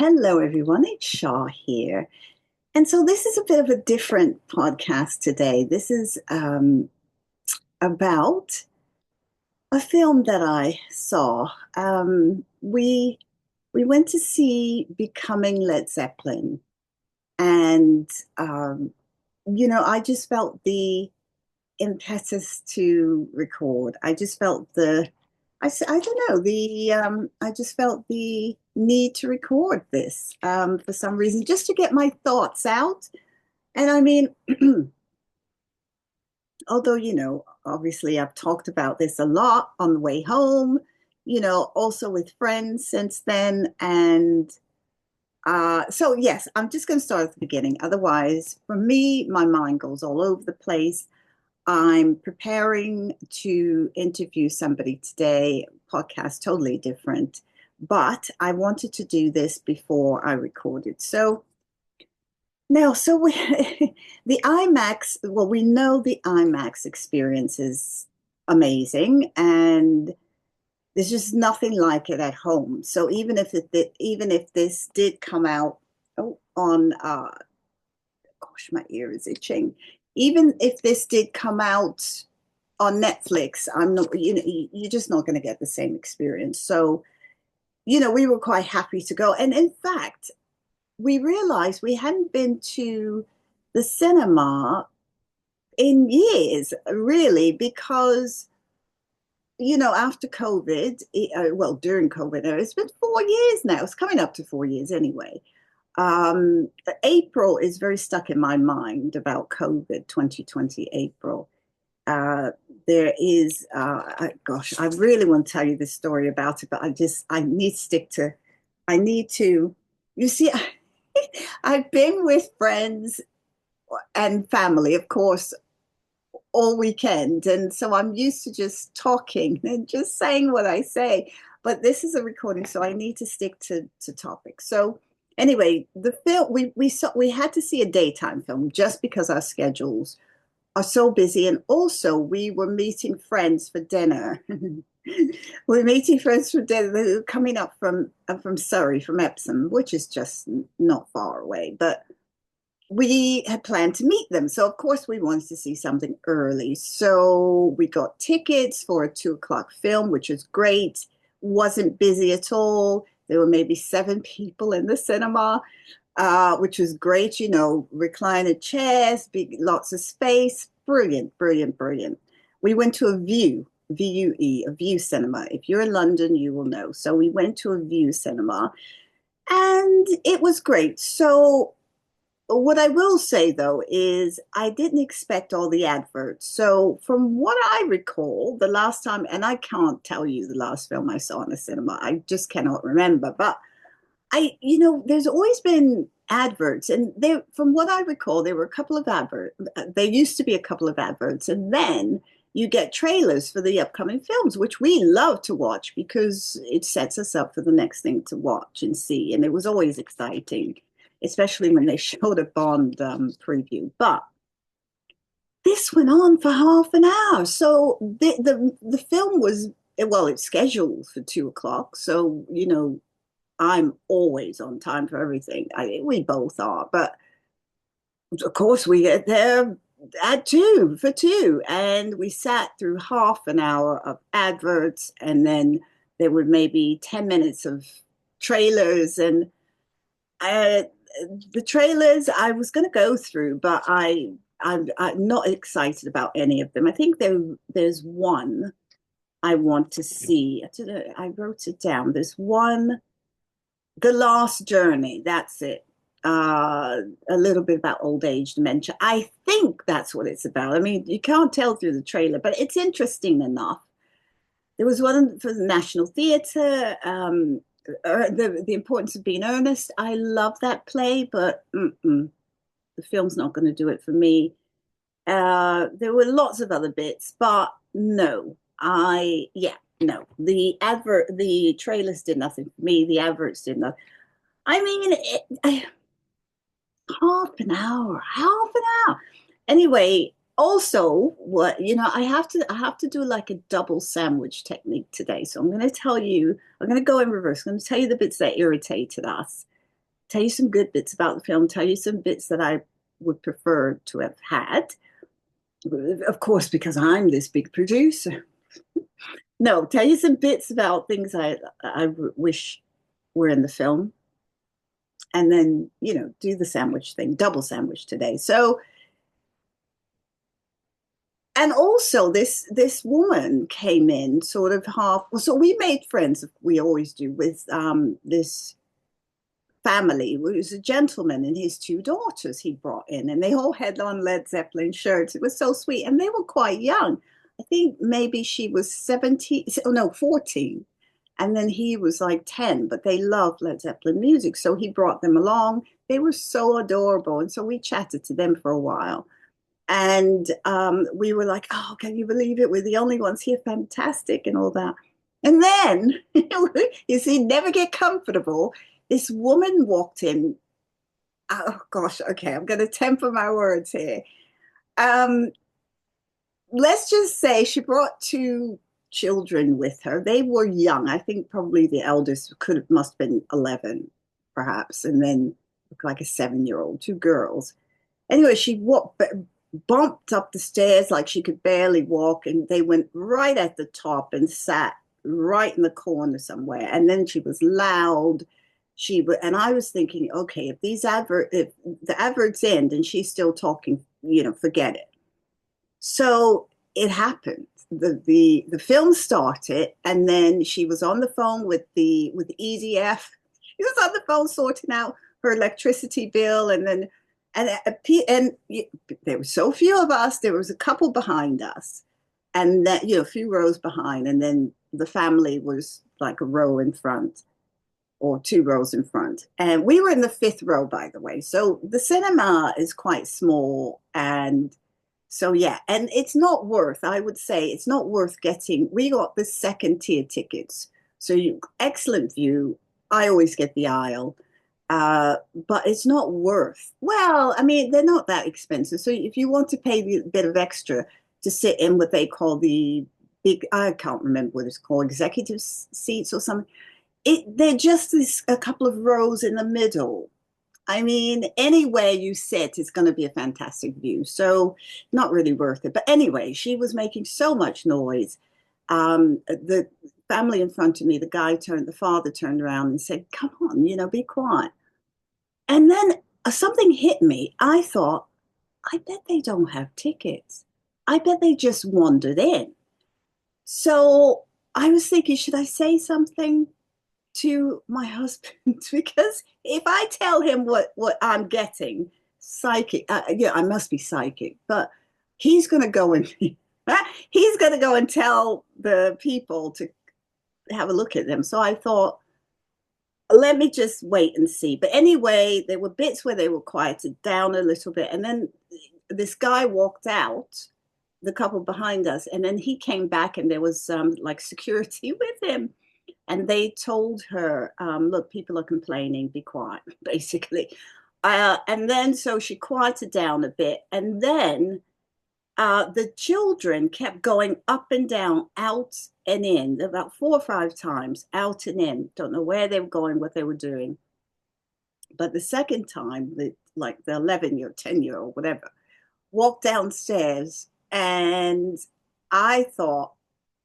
Hello, everyone. It's Shaw here. And so this is a bit of a different podcast today. This is about a film that I saw. We went to see Becoming Led Zeppelin, and I just felt the impetus to record. I just felt I don't know, I just felt the need to record this for some reason, just to get my thoughts out. And I mean, although, obviously I've talked about this a lot on the way home, also with friends since then. And so, yes, I'm just going to start at the beginning. Otherwise, for me, my mind goes all over the place. I'm preparing to interview somebody today, podcast totally different, but I wanted to do this before I recorded. So now, the IMAX, well, we know the IMAX experience is amazing, and there's just nothing like it at home. So even if this did come out on gosh, my ear is itching. Even if this did come out on Netflix, I'm not, you're just not going to get the same experience. So, we were quite happy to go. And in fact, we realized we hadn't been to the cinema in years, really, because, after COVID, well, during COVID, it's been 4 years now. It's coming up to 4 years anyway. Um, April is very stuck in my mind about COVID 2020 April. Uh, there is, gosh, I really want to tell you this story about it, but I need to stick to, I need to, you see, I've been with friends and family, of course, all weekend. And so I'm used to just talking and just saying what I say. But this is a recording, so I need to stick to topics. So anyway, the film we had to see a daytime film just because our schedules are so busy, and also we were meeting friends for dinner. We're meeting friends for dinner. They were coming up from Surrey, from Epsom, which is just not far away, but we had planned to meet them. So, of course, we wanted to see something early. So, we got tickets for a 2 o'clock film, which was great. Wasn't busy at all. There were maybe 7 people in the cinema, which was great. Recliner chairs, big, lots of space. Brilliant, brilliant, brilliant. We went to a View, VUE, a View cinema. If you're in London, you will know. So, we went to a View cinema, and it was great. So, what I will say though is I didn't expect all the adverts. So from what I recall, the last time, and I can't tell you the last film I saw in the cinema, I just cannot remember. But there's always been adverts, and there, from what I recall, there were a couple of adverts. There used to be a couple of adverts, and then you get trailers for the upcoming films, which we love to watch because it sets us up for the next thing to watch and see. And it was always exciting, especially when they showed a Bond preview. But this went on for half an hour. So the film was, well, it's scheduled for 2 o'clock. So, I'm always on time for everything. We both are. But of course, we get there at 2 for 2. And we sat through half an hour of adverts. And then there were maybe 10 minutes of trailers. And the trailers I was going to go through, but I'm not excited about any of them. I think there's one I want to see. I wrote it down. There's one, The Last Journey. That's it. A little bit about old age dementia. I think that's what it's about. I mean, you can't tell through the trailer, but it's interesting enough. There was one for the National Theatre. The Importance of Being Earnest. I love that play, but the film's not going to do it for me. There were lots of other bits, but no, no. The trailers did nothing for me. The adverts did nothing. I mean, half an hour. Anyway, also, I have to do like a double sandwich technique today. So I'm going to go in reverse. I'm going to tell you the bits that irritated us. tell you some good bits about the film, tell you some bits that I would prefer to have had. Of course, because I'm this big producer. No, tell you some bits about things I wish were in the film, and then do the sandwich thing, double sandwich today. So, and also this woman came in sort of half. So we made friends. We always do with this family. It was a gentleman and his two daughters he brought in, and they all had on Led Zeppelin shirts. It was so sweet, and they were quite young. I think maybe she was 17, oh no, 14. And then he was like 10, but they loved Led Zeppelin music. So he brought them along. They were so adorable. And so we chatted to them for a while. And we were like, oh, can you believe it? We're the only ones here, fantastic, and all that. And then, you see, never get comfortable. This woman walked in. Oh, gosh, okay, I'm going to temper my words here. Um, let's just say she brought two children with her. They were young. I think probably the eldest must have been 11, perhaps, and then looked like a 7-year old, two girls. Anyway, she bumped up the stairs like she could barely walk, and they went right at the top and sat right in the corner somewhere. And then she was loud. And I was thinking, okay, if the adverts end and she's still talking, forget it. So it happened. The film started, and then she was on the phone with EDF. She was on the phone sorting out her electricity bill, and then and there were so few of us. There was a couple behind us, and that a few rows behind, and then the family was like a row in front or 2 rows in front. And we were in the 5th row, by the way. So the cinema is quite small, and so yeah, and I would say it's not worth getting. We got the 2nd tier tickets, so excellent view. I always get the aisle. But it's not worth. Well, I mean, they're not that expensive. So if you want to pay a bit of extra to sit in what they call the big, I can't remember what it's called, executive seats or something, they're just a couple of rows in the middle. I mean, anywhere you sit is going to be a fantastic view. So not really worth it. But anyway, she was making so much noise. The family in front of me, the father turned around and said, come on, be quiet. And then something hit me. I thought, I bet they don't have tickets. I bet they just wandered in. So I was thinking, should I say something to my husband? Because if I tell him what I'm getting, psychic, I must be psychic, but he's going to go and he's going to go and tell the people to have a look at them. So I thought, let me just wait and see. But anyway, there were bits where they were quieted down a little bit. And then this guy walked out, the couple behind us, and then he came back, and there was like security with him. And they told her, look, people are complaining, be quiet, basically. And then so she quieted down a bit. And then the children kept going up and down, out and in, about 4 or 5 times, out and in. Don't know where they were going, what they were doing. But the second time, like the 11-year, 10-year-old, whatever, walked downstairs, and I thought,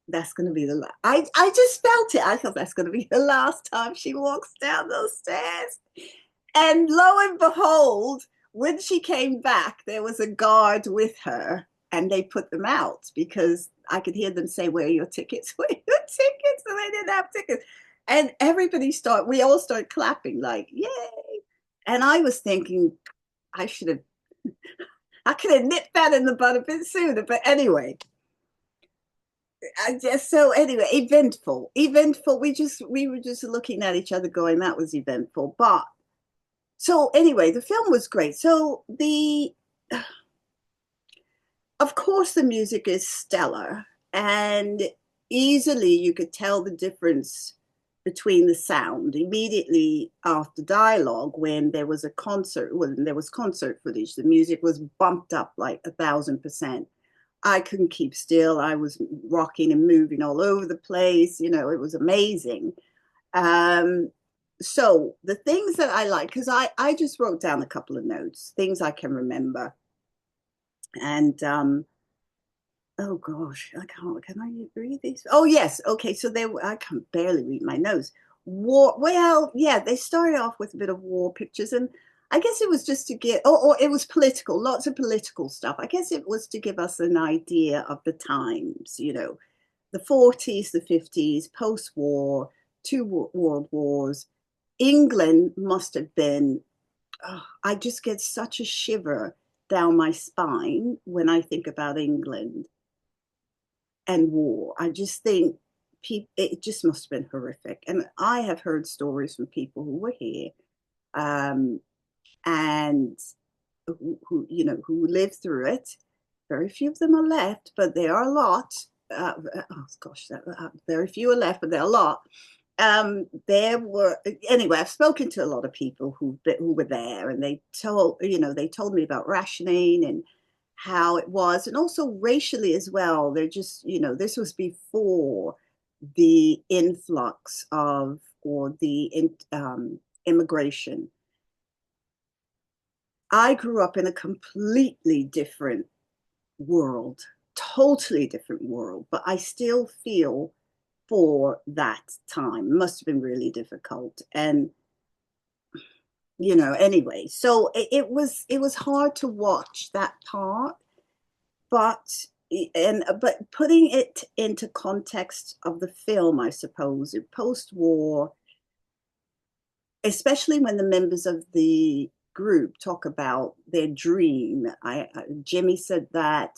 that's going to be the last. I just felt it. I thought that's going to be the last time she walks down those stairs. And lo and behold, when she came back, there was a guard with her, and they put them out because I could hear them say, where are your tickets? Where are your tickets? And they didn't have tickets. And we all started clapping like, yay. And I was thinking, I could have nipped that in the bud a bit sooner. But anyway, eventful. We were just looking at each other going, that was eventful. But so anyway, the film was great. So of course, the music is stellar, and easily you could tell the difference between the sound immediately after dialogue. When there was concert footage, the music was bumped up like 1,000%. I couldn't keep still. I was rocking and moving all over the place. It was amazing. So the things that I like, because I just wrote down a couple of notes, things I can remember. And oh gosh, I can't. Can I read these? Oh yes, okay. So they, I can barely read my notes. War. Well, yeah, they started off with a bit of war pictures, and I guess it was just to get. Or it was political, lots of political stuff. I guess it was to give us an idea of the times. The 40s, the 50s, post-war, two world wars. England must have been. Oh, I just get such a shiver down my spine when I think about England and war. I just think it just must have been horrific. And I have heard stories from people who were here, um, and who lived through it. Very few of them are left, but there are a lot. Oh gosh, very few are left, but there are a lot. There were Anyway, I've spoken to a lot of people who were there, and they told me about rationing and how it was, and also racially as well. They're just, this was before the influx of or the immigration. I grew up in a completely different world, totally different world, but I still feel for that time. It must have been really difficult. And anyway, so it was hard to watch that part, but putting it into context of the film, I suppose, post-war, especially when the members of the group talk about their dream. Jimmy said that.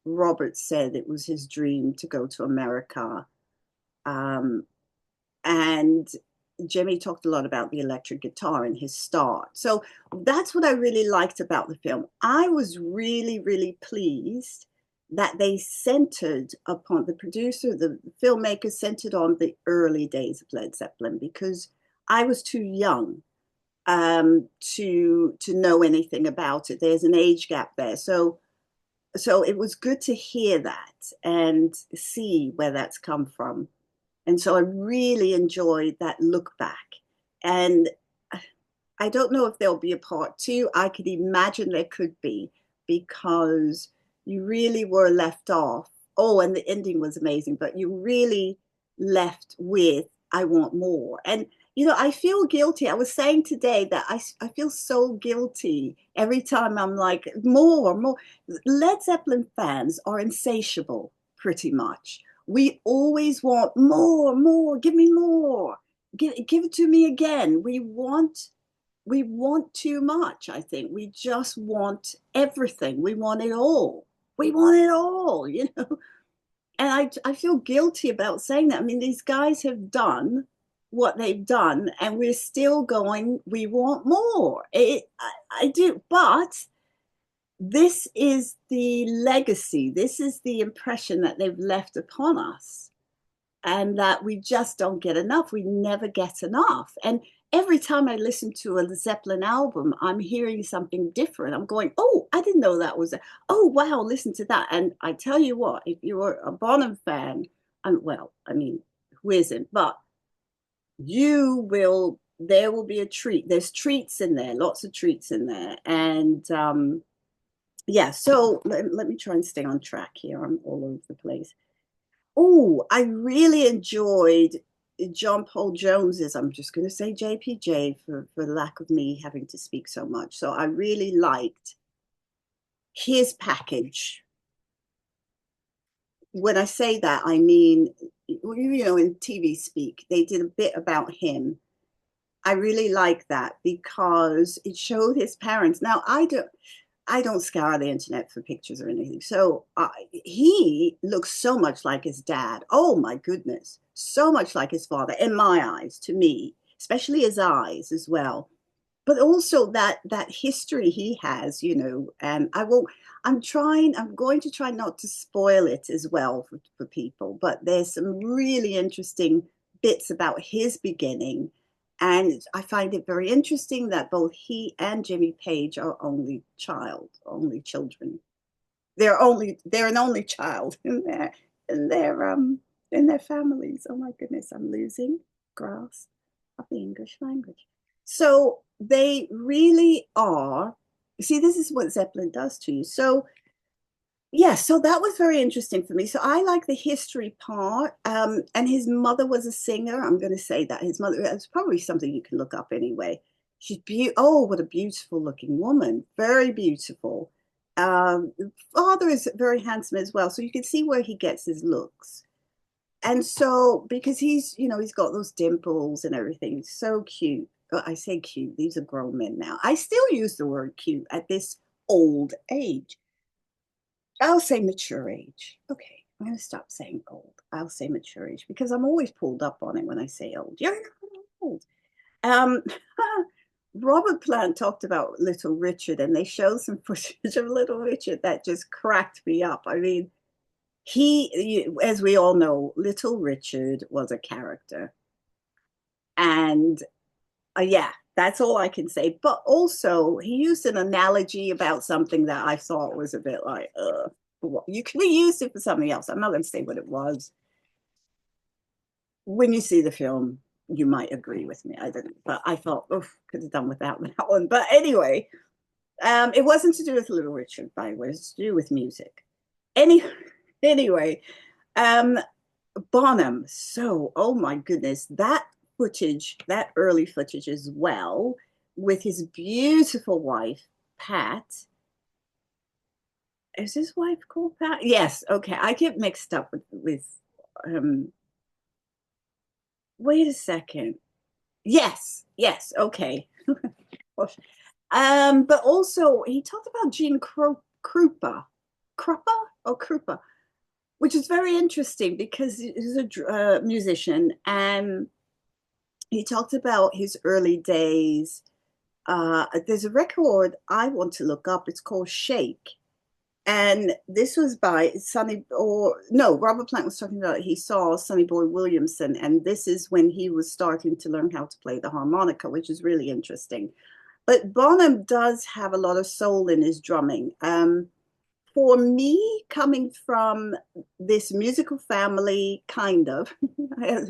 Robert said it was his dream to go to America. Um, and Jimmy talked a lot about the electric guitar and his start. So that's what I really liked about the film. I was really, really pleased that they centered upon the producer, the filmmaker centered on the early days of Led Zeppelin, because I was too young to know anything about it. There's an age gap there. So it was good to hear that and see where that's come from. And so I really enjoyed that look back. And I don't know if there'll be a part two. I could imagine there could be, because you really were left off. Oh, and the ending was amazing, but you really left with, I want more. And, I feel guilty. I was saying today that I feel so guilty every time I'm like, more, more. Led Zeppelin fans are insatiable, pretty much. We always want more, more, give me more. Give it to me again. We want too much. I think we just want everything. We want it all. We want it all. And I feel guilty about saying that. I mean, these guys have done what they've done, and we're still going, we want more. I do. But this is the legacy. This is the impression that they've left upon us, and that we just don't get enough. We never get enough. And every time I listen to a Zeppelin album, I'm hearing something different. I'm going, oh, I didn't know that was a, oh, wow, listen to that. And I tell you what, if you're a Bonham fan, and well, I mean, who isn't? But there will be a treat. There's treats in there, lots of treats in there. And yeah, so let me try and stay on track here. I'm all over the place. Oh, I really enjoyed John Paul Jones's. I'm just going to say JPJ for lack of me having to speak so much. So I really liked his package. When I say that, I mean, in TV speak, they did a bit about him. I really like that because it showed his parents. Now, I don't scour the internet for pictures or anything. So he looks so much like his dad. Oh my goodness, so much like his father in my eyes, to me, especially his eyes as well. But also that history he has, and I won't. I'm going to try not to spoil it as well for people. But there's some really interesting bits about his beginning, and I find it very interesting that both he and Jimmy Page are only children. They're an only child in their families. Oh my goodness, I'm losing grasp. of the English language. So they really are. See, this is what Zeppelin does to you. So yeah, so that was very interesting for me. So I like the history part. And his mother was a singer. I'm going to say that his mother, it's probably something you can look up anyway. She's beautiful. Oh, what a beautiful looking woman. Very beautiful. Father is very handsome as well. So you can see where he gets his looks. And so, because he's got those dimples and everything, so cute. I say cute, these are grown men now. I still use the word cute at this old age. I'll say mature age. Okay, I'm going to stop saying old. I'll say mature age because I'm always pulled up on it when I say old. You're not old. Um, Robert Plant talked about Little Richard, and they showed some footage of Little Richard that just cracked me up. I mean, as we all know, Little Richard was a character. And yeah, that's all I can say. But also, he used an analogy about something that I thought was a bit like, you could have used it for something else. I'm not going to say what it was. When you see the film, you might agree with me. I didn't, but I thought, could have done without that one. But anyway, it wasn't to do with Little Richard, by the way. It was to do with music. Any, anyway, um, Bonham. So, oh my goodness, that footage, that early footage as well, with his beautiful wife, Pat. Is his wife called Pat? Yes. Okay, I get mixed up with. Um, wait a second. Yes. Yes. Okay. But also he talked about Krupa or Krupa, which is very interesting because he's a musician and he talked about his early days. There's a record I want to look up. It's called Shake. And this was by Robert Plant was talking about he saw Sonny Boy Williamson, and this is when he was starting to learn how to play the harmonica, which is really interesting. But Bonham does have a lot of soul in his drumming. For me, coming from this musical family, kind of, I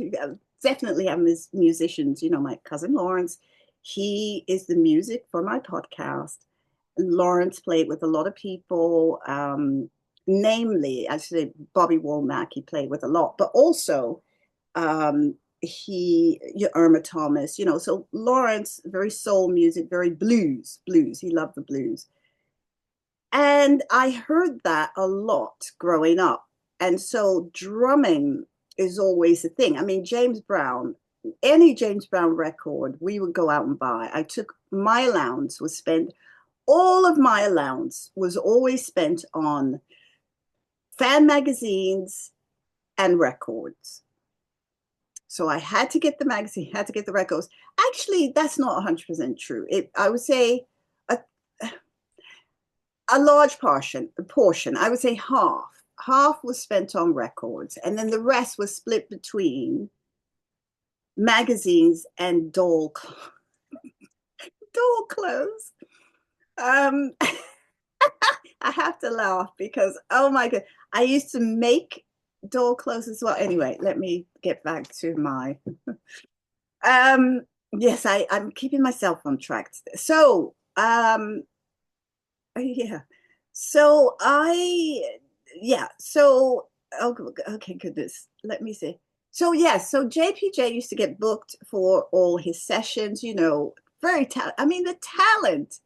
definitely have musicians. My cousin Lawrence, he is the music for my podcast. Lawrence played with a lot of people, namely, actually, Bobby Womack, he played with a lot, but also Irma Thomas, so Lawrence, very soul music, very blues. He loved the blues. And I heard that a lot growing up. And so drumming is always a thing. I mean, James Brown, any James Brown record, we would go out and buy. All of my allowance was always spent on fan magazines and records. So I had to get the magazine, had to get the records. Actually, that's not 100% true. I would say a large portion, I would say half was spent on records, and then the rest was split between magazines and doll clothes. um I have to laugh because, oh my god, I used to make doll clothes as well. Anyway, let me get back to my yes, I'm keeping myself on track. So yeah. So yeah. So, okay, goodness. Let me see. So, yeah. So JPJ used to get booked for all his sessions, very talent. I mean, the talent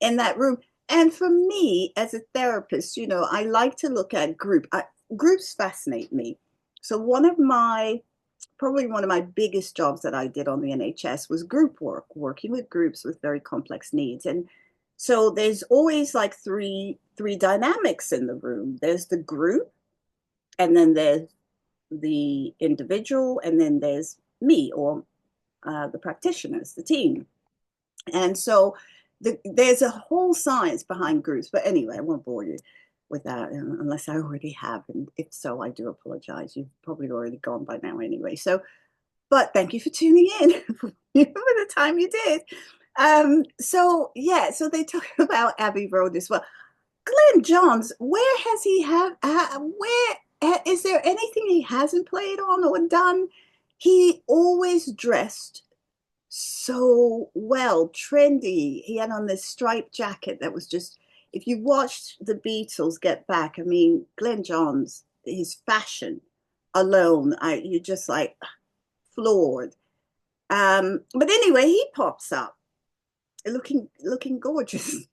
in that room. And for me, as a therapist, I like to look at groups fascinate me. So probably one of my biggest jobs that I did on the NHS was group work, working with groups with very complex needs. And so there's always like three dynamics in the room. There's the group, and then there's the individual, and then there's me or the practitioners, the team. And so there's a whole science behind groups. But anyway, I won't bore you with that unless I already have. And if so, I do apologize. You've probably already gone by now anyway. So, but thank you for tuning in for the time you did. So yeah, so they talk about Abbey Road as well. Glenn Johns, where has he where is there anything he hasn't played on or done? He always dressed so well, trendy. He had on this striped jacket that was just, if you watched the Beatles Get Back, I mean, Glenn Johns, his fashion alone, you're just like floored. But anyway, he pops up looking gorgeous.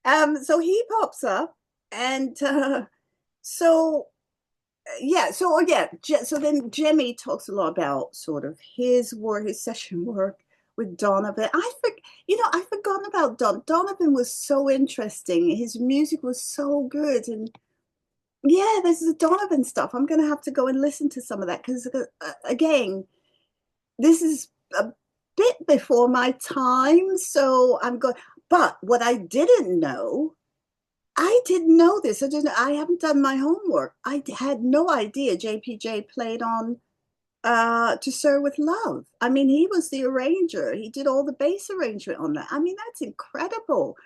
So he pops up, and so yeah, so yeah, so then Jimmy talks a lot about sort of his work, his session work with Donovan. I've forgotten about Donovan was so interesting. His music was so good, and yeah, there's the Donovan stuff. I'm gonna have to go and listen to some of that because again, this is a bit before my time, so I'm going. But what I didn't know this. I haven't done my homework. I had no idea JPJ played on To Sir with Love. I mean, he was the arranger. He did all the bass arrangement on that. I mean, that's incredible.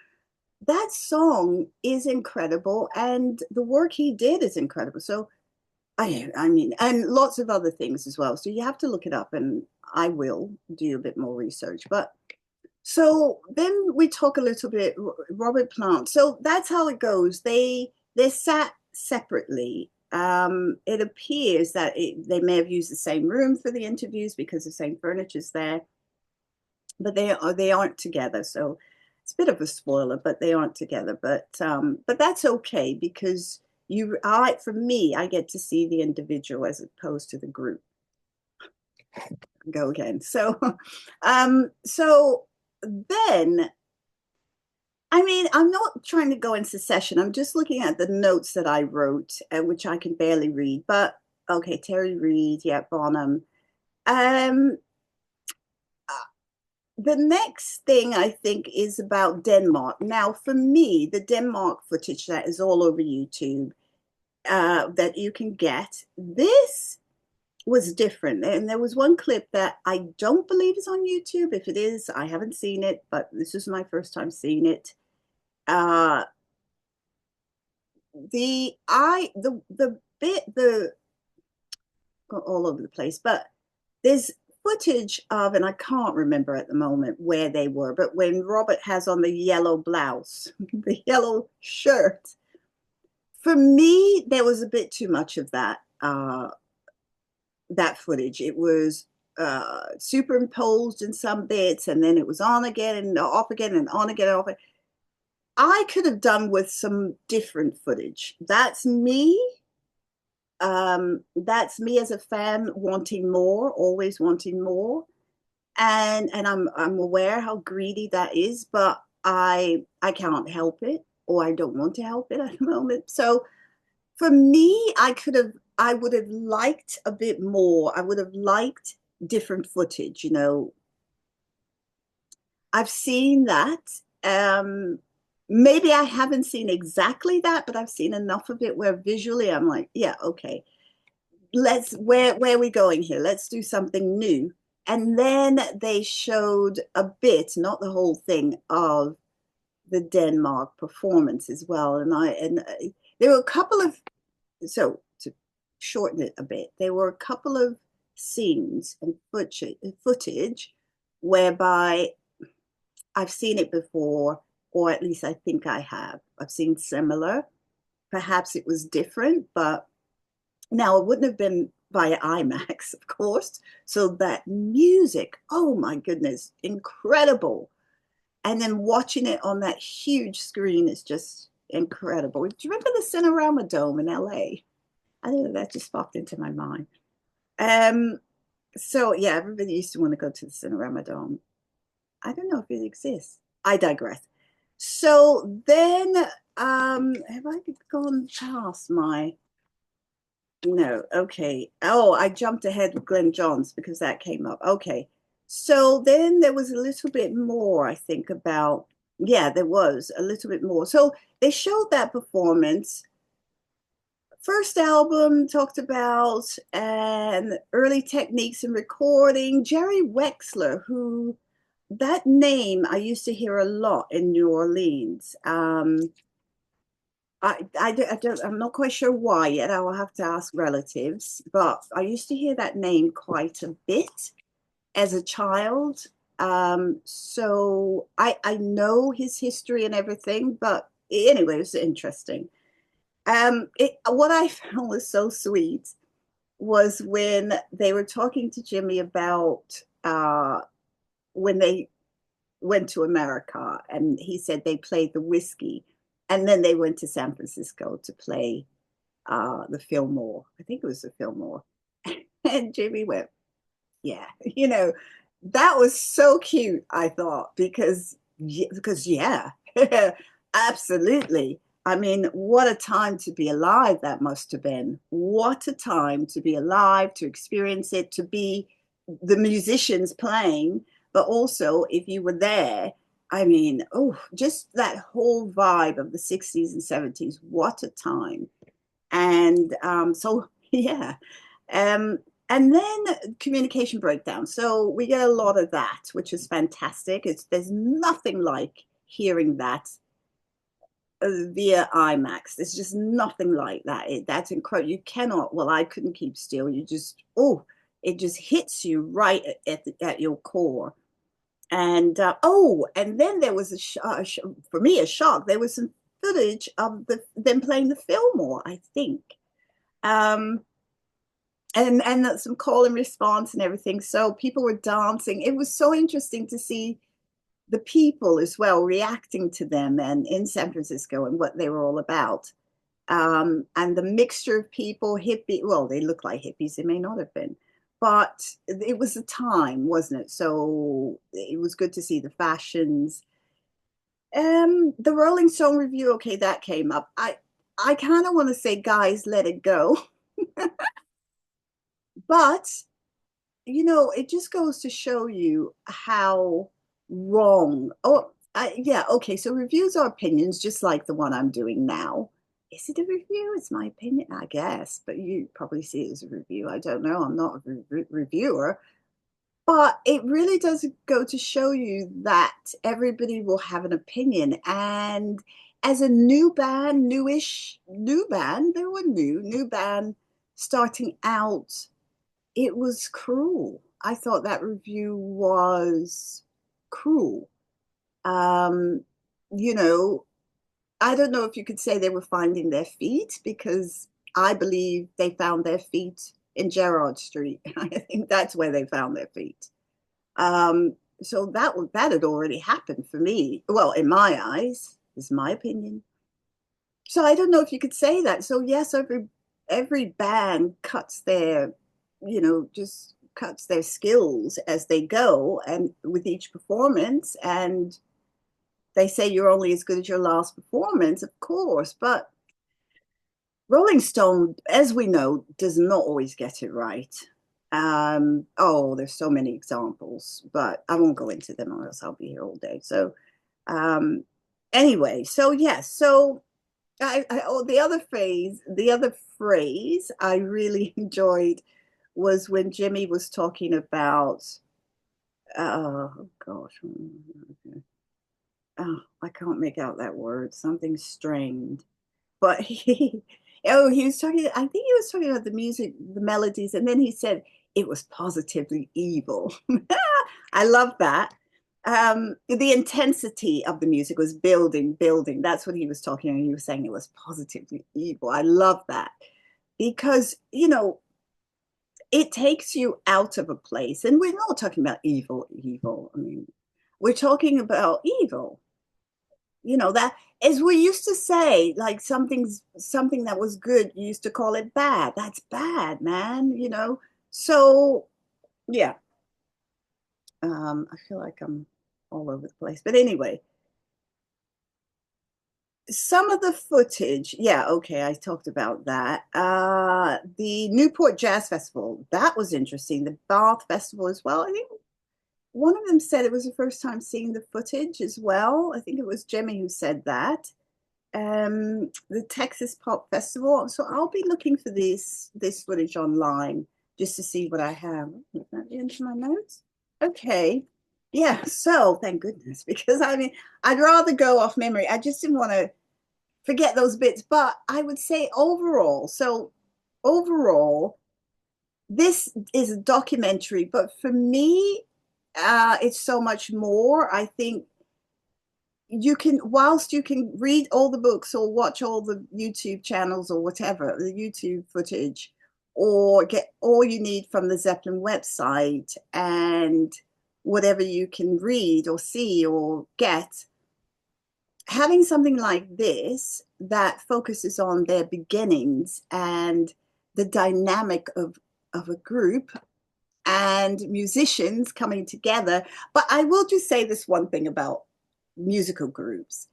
That song is incredible, and the work he did is incredible. So I mean, and lots of other things as well. So you have to look it up, and I will do a bit more research. But so then we talk a little bit Robert Plant. So that's how it goes. They're sat separately. It appears that they may have used the same room for the interviews because the same furniture's there, but they aren't together. So it's a bit of a spoiler, but they aren't together. But that's okay because for me, I get to see the individual as opposed to the group. Go again. So then I mean, I'm not trying to go into secession. I'm just looking at the notes that I wrote, which I can barely read. But okay, Terry Reid, yeah, Bonham. Um, the next thing I think is about Denmark. Now, for me, the Denmark footage that is all over YouTube that you can get, this was different. And there was one clip that I don't believe is on YouTube. If it is, I haven't seen it, but this is my first time seeing it. Uh, the bit the all over the place, but there's footage of, and I can't remember at the moment where they were, but when Robert has on the yellow blouse, the yellow shirt, for me there was a bit too much of that footage. It was superimposed in some bits, and then it was on again and off again and on again and off again. I could have done with some different footage. That's me as a fan wanting more, always wanting more. And I'm aware how greedy that is, but I can't help it, or I don't want to help it at the moment. So for me, I would have liked a bit more. I would have liked different footage, you know. I've seen that. Maybe I haven't seen exactly that, but I've seen enough of it where visually I'm like, yeah, okay. Where are we going here? Let's do something new. And then they showed a bit, not the whole thing, of the Denmark performance as well. And there were a couple of, so to shorten it a bit, there were a couple of scenes and footage whereby I've seen it before, or at least I think I have. I've seen similar. Perhaps it was different, but now it wouldn't have been via IMAX, of course. So that music, oh my goodness, incredible. And then watching it on that huge screen is just incredible. Do you remember the Cinerama Dome in LA? I don't know, that just popped into my mind. Um, so yeah, everybody used to want to go to the Cinerama Dome. I don't know if it exists. I digress. So then, have I gone past my? No, okay. Oh, I jumped ahead with Glenn Johns because that came up. Okay. So then there was a little bit more, I think, about, yeah, there was a little bit more. So they showed that performance. First album talked about and early techniques in recording. Jerry Wexler, who that name I used to hear a lot in New Orleans. I'm not quite sure why yet. I will have to ask relatives, but I used to hear that name quite a bit as a child. So I know his history and everything, but anyway, it was interesting. What I found was so sweet was when they were talking to Jimmy about when they went to America, and he said they played the whiskey, and then they went to San Francisco to play the Fillmore. I think it was the Fillmore. And Jimmy went, yeah, that was so cute, I thought, because yeah, absolutely. I mean, what a time to be alive that must have been. What a time to be alive, to experience it, to be the musicians playing, but also if you were there, I mean, oh, just that whole vibe of the 60s and 70s. What a time. And so, yeah. Um, and then communication breakdown. So we get a lot of that, which is fantastic. There's nothing like hearing that via IMAX. There's just nothing like that. That's incredible. You cannot. Well, I couldn't keep still. You just it just hits you right at your core. And and then there was for me a shock. There was some footage of them playing the Fillmore, I think. Um, and some call and response and everything. So people were dancing. It was so interesting to see the people as well reacting to them and in San Francisco and what they were all about. And the mixture of people, hippie, well, they look like hippies, they may not have been, but it was a time, wasn't it? So it was good to see the fashions. The Rolling Stone review, okay, that came up. I kind of want to say, guys, let it go. But it just goes to show you how wrong. Yeah, okay. So reviews are opinions, just like the one I'm doing now. Is it a review? It's my opinion, I guess, but you probably see it as a review. I don't know. I'm not a reviewer, but it really does go to show you that everybody will have an opinion. And as a new band, new band, they were new band starting out, it was cruel. I thought that review was cruel. Um, you know, I don't know if you could say they were finding their feet because I believe they found their feet in Gerrard Street. I think that's where they found their feet. Um, so that had already happened for me. Well, in my eyes, is my opinion. So I don't know if you could say that. So yes, every band cuts their, just cuts their skills as they go and with each performance. And they say you're only as good as your last performance, of course. But Rolling Stone, as we know, does not always get it right. There's so many examples, but I won't go into them or else I'll be here all day. So um, anyway, so yes, so the other phrase I really enjoyed was when Jimmy was talking about, oh gosh, I can't make out that word, something strained. But he was talking, I think he was talking about the music, the melodies, and then he said it was positively evil. I love that. The intensity of the music was building. That's what he was talking about. He was saying it was positively evil. I love that because, it takes you out of a place. And we're not talking about evil. I mean, we're talking about evil. That as we used to say, like something that was good, you used to call it bad. That's bad, man. So yeah, I feel like I'm all over the place. But anyway, some of the footage, yeah, okay, I talked about that. The Newport Jazz Festival, that was interesting. The Bath Festival as well. I think one of them said it was the first time seeing the footage as well. I think it was Jimmy who said that. The Texas Pop Festival. So I'll be looking for this footage online just to see what I have. Is that into my notes? Okay. Yeah, so thank goodness, because I mean, I'd rather go off memory. I just didn't want to forget those bits, but I would say overall, this is a documentary, but for me, it's so much more. I think you can, whilst you can read all the books or watch all the YouTube channels or whatever, the YouTube footage, or get all you need from the Zeppelin website and whatever you can read or see or get, having something like this that focuses on their beginnings and the dynamic of a group and musicians coming together. But I will just say this one thing about musical groups.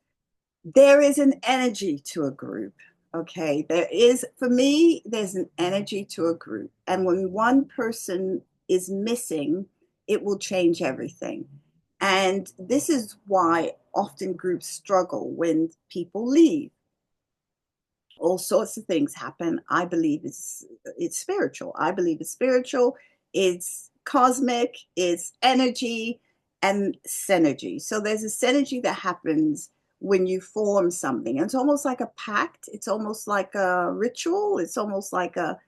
There is an energy to a group. Okay. There is, for me, there's an energy to a group. And when one person is missing, it will change everything. And this is why often groups struggle when people leave. All sorts of things happen. I believe it's spiritual. I believe it's spiritual. It's cosmic. It's energy and synergy. So there's a synergy that happens when you form something. And it's almost like a pact. It's almost like a ritual. It's almost like a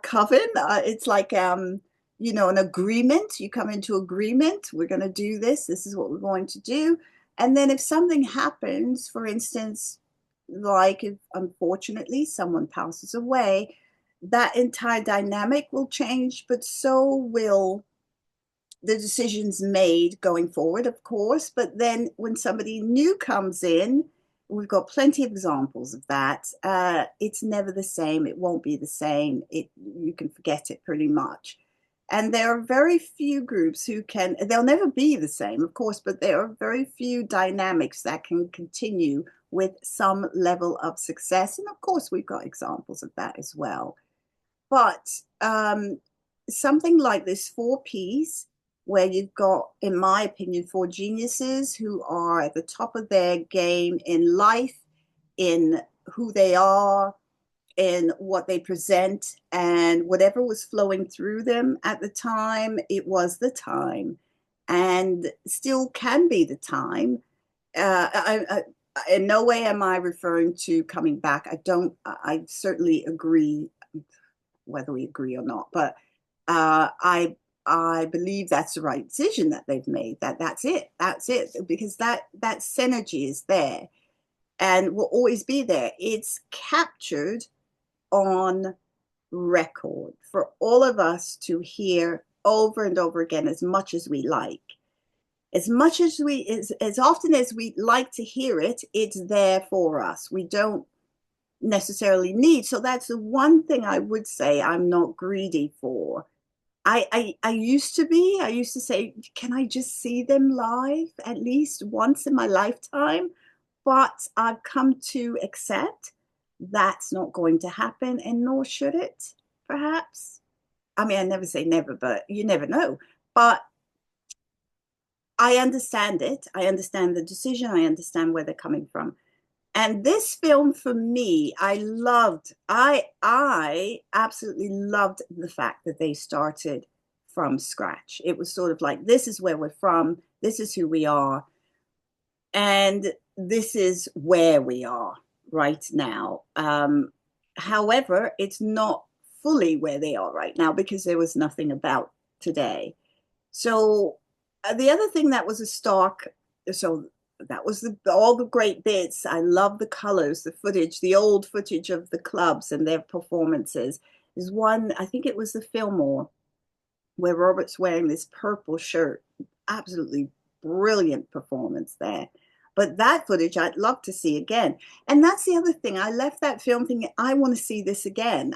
coven. It's like an agreement. You come into agreement. We're going to do this. This is what we're going to do. And then if something happens, for instance, like if unfortunately someone passes away, that entire dynamic will change, but so will the decisions made going forward, of course. But then when somebody new comes in, we've got plenty of examples of that. It's never the same. It won't be the same. You can forget it pretty much. And there are very few groups they'll never be the same, of course, but there are very few dynamics that can continue with some level of success. And of course, we've got examples of that as well. But something like this 4 Ps, where you've got, in my opinion, 4 geniuses who are at the top of their game in life, in who they are, in what they present, and whatever was flowing through them at the time, it was the time and still can be the time. In no way am I referring to coming back. I certainly agree, whether we agree or not, but I believe that's the right decision that they've made. That's it, because that synergy is there and will always be there. It's captured on record for all of us to hear over and over again, as much as we like. As much as as often as we like to hear it, it's there for us. We don't necessarily need. So that's the one thing I would say I'm not greedy for. I used to be. I used to say, can I just see them live at least once in my lifetime? But I've come to accept that's not going to happen, and nor should it, perhaps. I mean, I never say never, but you never know. But I understand it. I understand the decision. I understand where they're coming from. And this film, for me, I absolutely loved the fact that they started from scratch. It was sort of like, this is where we're from, this is who we are, and this is where we are right now. However, it's not fully where they are right now because there was nothing about today. So the other thing that was a stark, so that was all the great bits. I love the colors, the footage, the old footage of the clubs and their performances. There's one, I think it was the Fillmore, where Robert's wearing this purple shirt. Absolutely brilliant performance there. But that footage I'd love to see again. And that's the other thing. I left that film thinking, I want to see this again.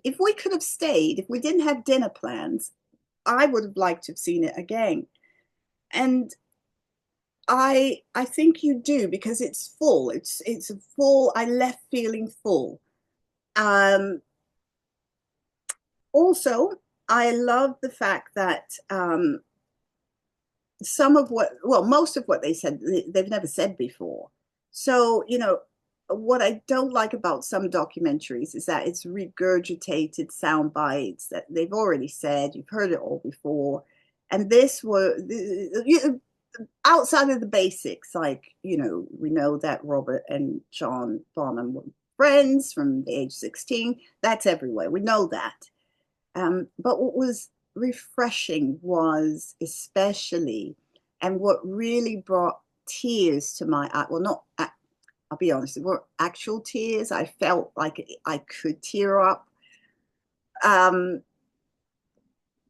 If we could have stayed, if we didn't have dinner plans, I would have liked to have seen it again. And I think you do, because it's full. It's a full. I left feeling full. Also, I love the fact that most of what they said, they've never said before. So, what I don't like about some documentaries is that it's regurgitated sound bites that they've already said. You've heard it all before. And this was outside of the basics, like, we know that Robert and John Bonham were friends from the age 16. That's everywhere. We know that. But what was refreshing was especially, and what really brought tears to my eye, well, not, I'll be honest, they weren't actual tears. I felt like I could tear up. Um,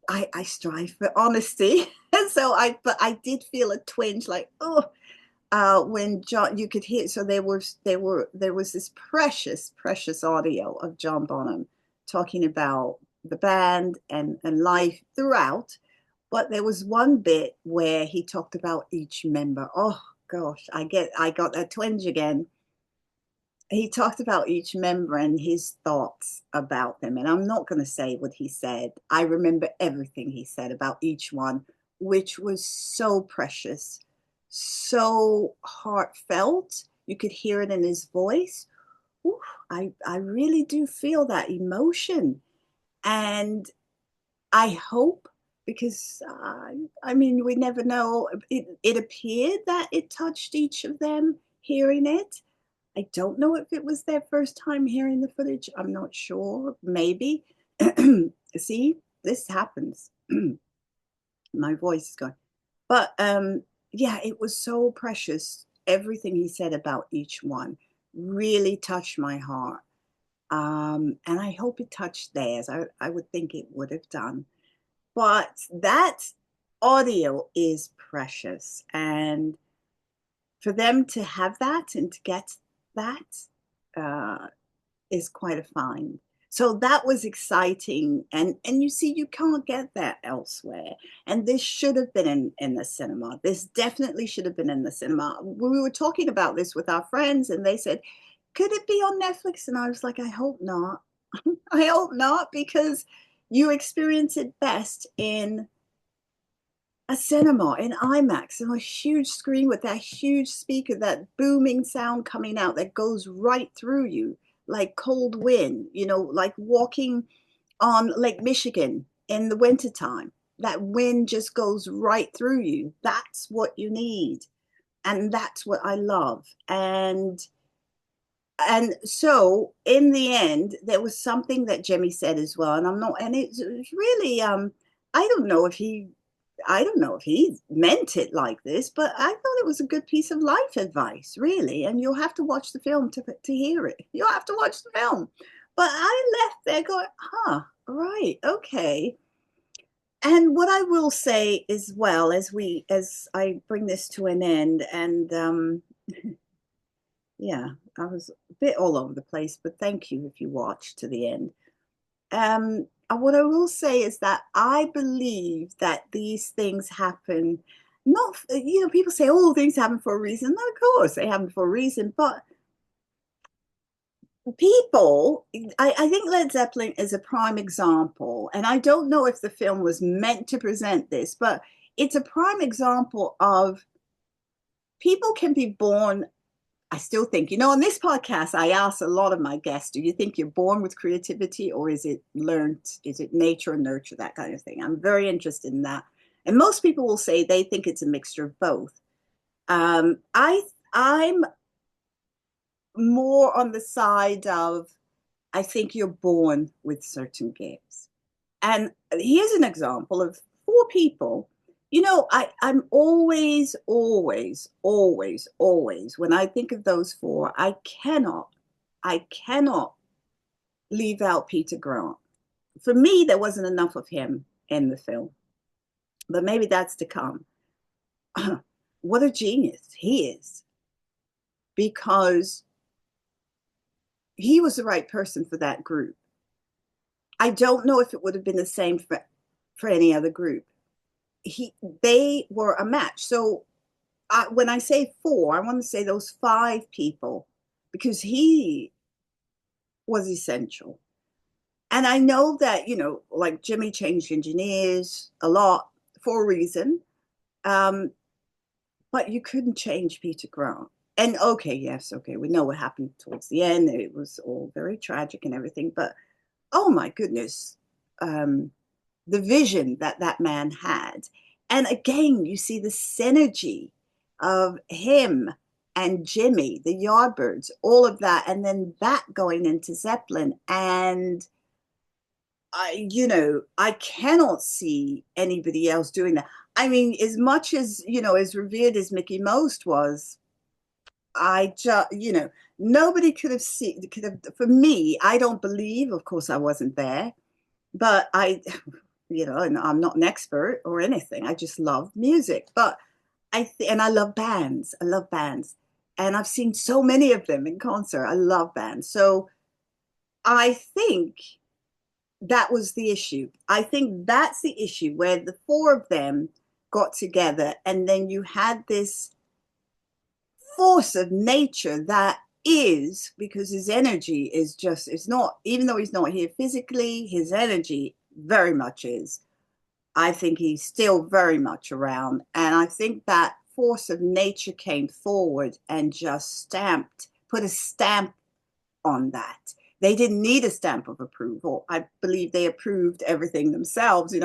I strive for honesty. And so but I did feel a twinge like, oh, when John, you could hear, so there was this precious audio of John Bonham talking about the band and life throughout. But there was one bit where he talked about each member. Oh gosh, I got that twinge again. He talked about each member and his thoughts about them. And I'm not going to say what he said. I remember everything he said about each one, which was so precious, so heartfelt. You could hear it in his voice. Ooh, I really do feel that emotion. And I hope, because I mean, we never know. It appeared that it touched each of them hearing it. I don't know if it was their first time hearing the footage. I'm not sure. Maybe. See, this happens. My voice is gone. But yeah, it was so precious. Everything he said about each one really touched my heart. And I hope it touched theirs. I would think it would have done. But that audio is precious. And for them to have that and to get that uh, is quite a find. So that was exciting. And you see, you can't get that elsewhere. And this should have been in the cinema. This definitely should have been in the cinema. We were talking about this with our friends, and they said, could it be on Netflix? And I was like, I hope not. I hope not, because you experience it best in a cinema in IMAX on a huge screen with that huge speaker, that booming sound coming out that goes right through you like cold wind, like walking on Lake Michigan in the wintertime. That wind just goes right through you. That's what you need. And that's what I love. And so in the end, there was something that Jimmy said as well. And I'm not, and it's really, I don't know if he I don't know if he meant it like this, but I thought it was a good piece of life advice, really. And you'll have to watch the film to hear it. You'll have to watch the film. But I left there going, huh, right, okay. And what I will say as well as I bring this to an end, and yeah, I was a bit all over the place, but thank you if you watched to the end. What I will say is that I believe that these things happen, not, people say, oh, things happen for a reason. Of course, they happen for a reason, but people, I think Led Zeppelin is a prime example. And I don't know if the film was meant to present this, but it's a prime example of people can be born. I still think, on this podcast, I ask a lot of my guests, do you think you're born with creativity, or is it learned? Is it nature and nurture, that kind of thing? I'm very interested in that. And most people will say they think it's a mixture of both. I'm more on the side of, I think you're born with certain gifts. And here's an example of four people. I'm always, when I think of those four, I cannot leave out Peter Grant. For me, there wasn't enough of him in the film, but maybe that's to come. What a genius he is, because he was the right person for that group. I don't know if it would have been the same for any other group. They were a match. So when I say four, I want to say those five people, because he was essential. And I know that, like Jimmy changed engineers a lot for a reason, but you couldn't change Peter Grant. And okay, yes, okay, we know what happened towards the end. It was all very tragic and everything, but oh my goodness, the vision that that man had. And again, you see the synergy of him and Jimmy, the Yardbirds, all of that, and then that going into Zeppelin. And I cannot see anybody else doing that. I mean, as much as, as revered as Mickey Most was, I just, nobody could have seen, for me, I don't believe, of course, I wasn't there, but and I'm not an expert or anything. I just love music, but and I love bands. I love bands. And I've seen so many of them in concert. I love bands. So I think that was the issue. I think that's the issue where the four of them got together and then you had this force of nature that is because his energy is just, it's not, even though he's not here physically, his energy very much is. I think he's still very much around. And I think that force of nature came forward and just put a stamp on that. They didn't need a stamp of approval. I believe they approved everything themselves,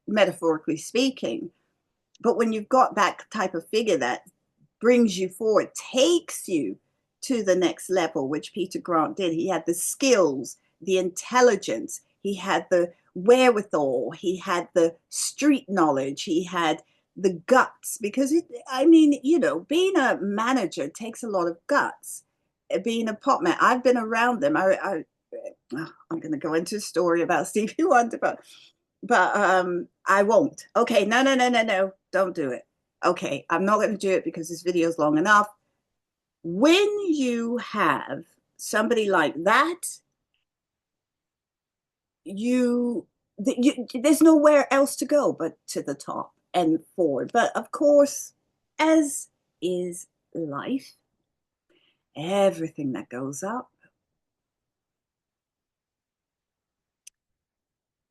metaphorically speaking. But when you've got that type of figure that brings you forward, takes you to the next level, which Peter Grant did. He had the skills, the intelligence, he had the wherewithal, he had the street knowledge, he had the guts. Because being a manager takes a lot of guts. Being a pop man, I've been around them. I'm going to go into a story about Stevie Wonder, but I won't. Okay, no, don't do it. Okay, I'm not going to do it because this video is long enough. When you have somebody like that, there's nowhere else to go but to the top and forward. But of course, as is life, everything that goes up.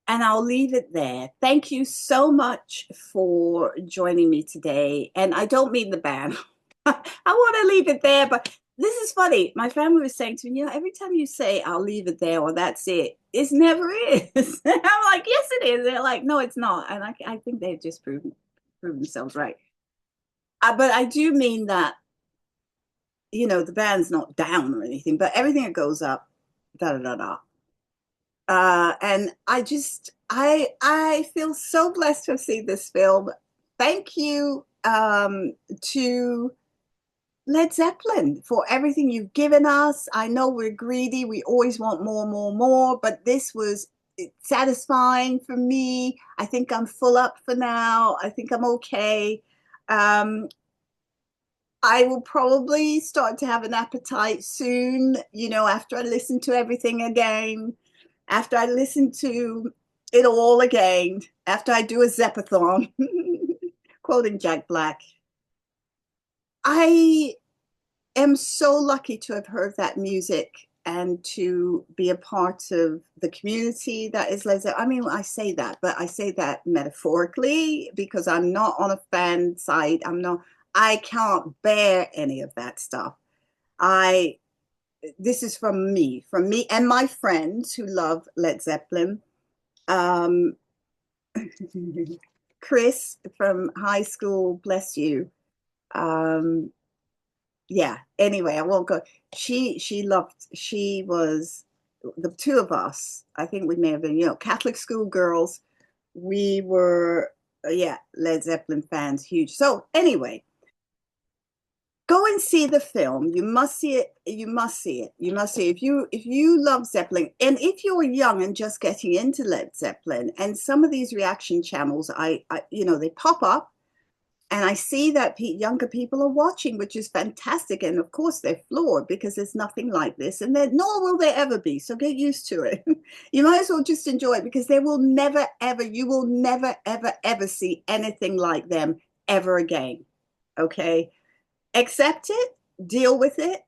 And I'll leave it there. Thank you so much for joining me today. And I don't mean the ban. I want to leave it there, but this is funny. My family was saying to me, every time you say I'll leave it there or that's it never is. I'm like, yes, it is. They're like, no, it's not. And I think they've just proven themselves right. But I do mean that, the band's not down or anything, but everything that goes up, da da da da. And I feel so blessed to have seen this film. Thank you to Led Zeppelin for everything you've given us. I know we're greedy. We always want more, more, more, but this was satisfying for me. I think I'm full up for now. I think I'm okay. I will probably start to have an appetite soon, after I listen to everything again, after I listen to it all again, after I do a Zeppathon, quoting Jack Black. I am so lucky to have heard that music and to be a part of the community that is Led Zeppelin. I mean, I say that, but I say that metaphorically because I'm not on a fan side. I can't bear any of that stuff. This is from me and my friends who love Led Zeppelin. Chris from high school, bless you. Yeah, anyway, I won't go. She was the two of us. I think we may have been, Catholic school girls. We were, yeah, Led Zeppelin fans, huge. So anyway, go and see the film. You must see it. You must see it. You must see it. If you love Zeppelin, and if you're young and just getting into Led Zeppelin, and some of these reaction channels, they pop up, and I see that younger people are watching, which is fantastic. And of course, they're floored because there's nothing like this, and nor will there ever be. So get used to it. You might as well just enjoy it because you will never, ever see anything like them ever again. Okay. Accept it, deal with it.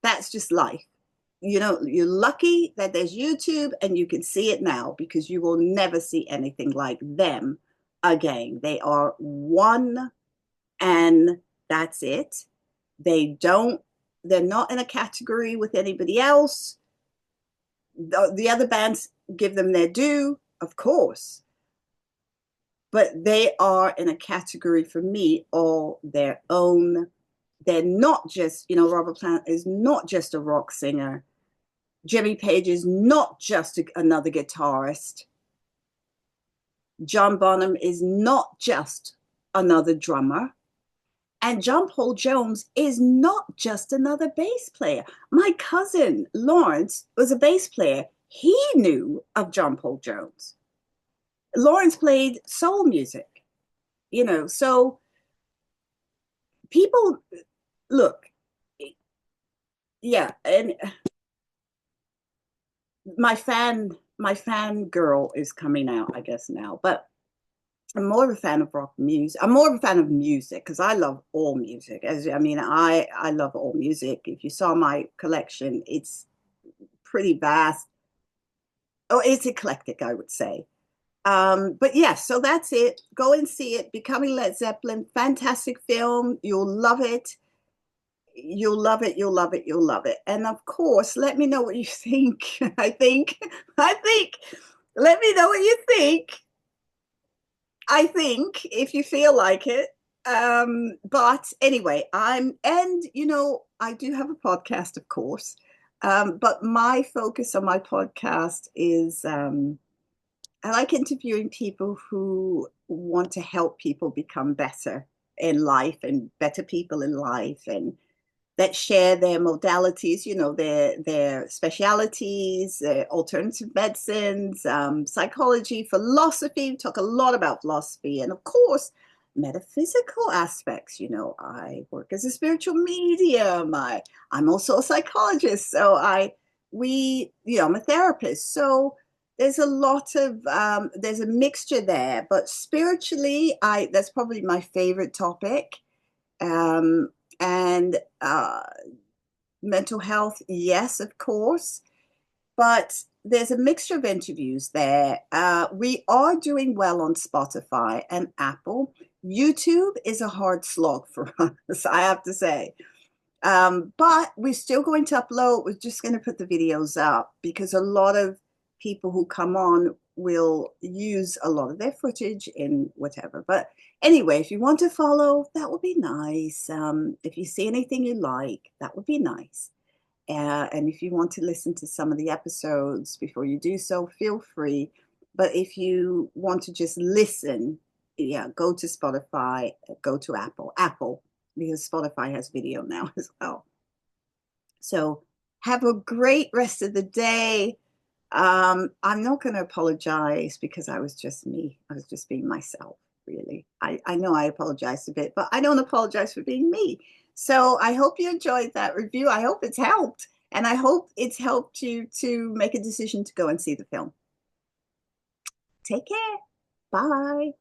That's just life. You're lucky that there's YouTube and you can see it now because you will never see anything like them again. They are one and that's it. They're not in a category with anybody else. The other bands give them their due, of course. But they are in a category for me all their own. They're not just, Robert Plant is not just a rock singer. Jimmy Page is not just another guitarist. John Bonham is not just another drummer. And John Paul Jones is not just another bass player. My cousin Lawrence was a bass player. He knew of John Paul Jones. Lawrence played soul music, so people look, yeah, and my fan girl is coming out, I guess now, but I'm more of a fan of rock music. I'm more of a fan of music because I love all music. I love all music. If you saw my collection, it's pretty vast. Oh, it's eclectic, I would say. But yes, so that's it. Go and see it. Becoming Led Zeppelin, fantastic film. You'll love it. You'll love it. You'll love it. You'll love it. And of course, let me know what you think. I think. Let me know what you think. I think if you feel like it. But anyway, I do have a podcast, of course. But my focus on my podcast is I like interviewing people who want to help people become better in life and better people in life, and that share their modalities, their specialities, alternative medicines, psychology, philosophy. We talk a lot about philosophy, and of course, metaphysical aspects. I work as a spiritual medium. I'm also a psychologist, so I'm a therapist. So there's a mixture there, but spiritually, that's probably my favorite topic. Um, and mental health, yes, of course, but there's a mixture of interviews there. We are doing well on Spotify and Apple. YouTube is a hard slog for us, I have to say. But we're still going to upload. We're just going to put the videos up because a lot of people who come on will use a lot of their footage in whatever. But anyway, if you want to follow, that would be nice. If you see anything you like, that would be nice. And if you want to listen to some of the episodes before you do so, feel free. But if you want to just listen, yeah, go to Spotify, go to Apple, because Spotify has video now as well. So have a great rest of the day. I'm not going to apologize because I was just me. I was just being myself, really. I know I apologized a bit, but I don't apologize for being me. So I hope you enjoyed that review. I hope it's helped. And I hope it's helped you to make a decision to go and see the film. Take care. Bye.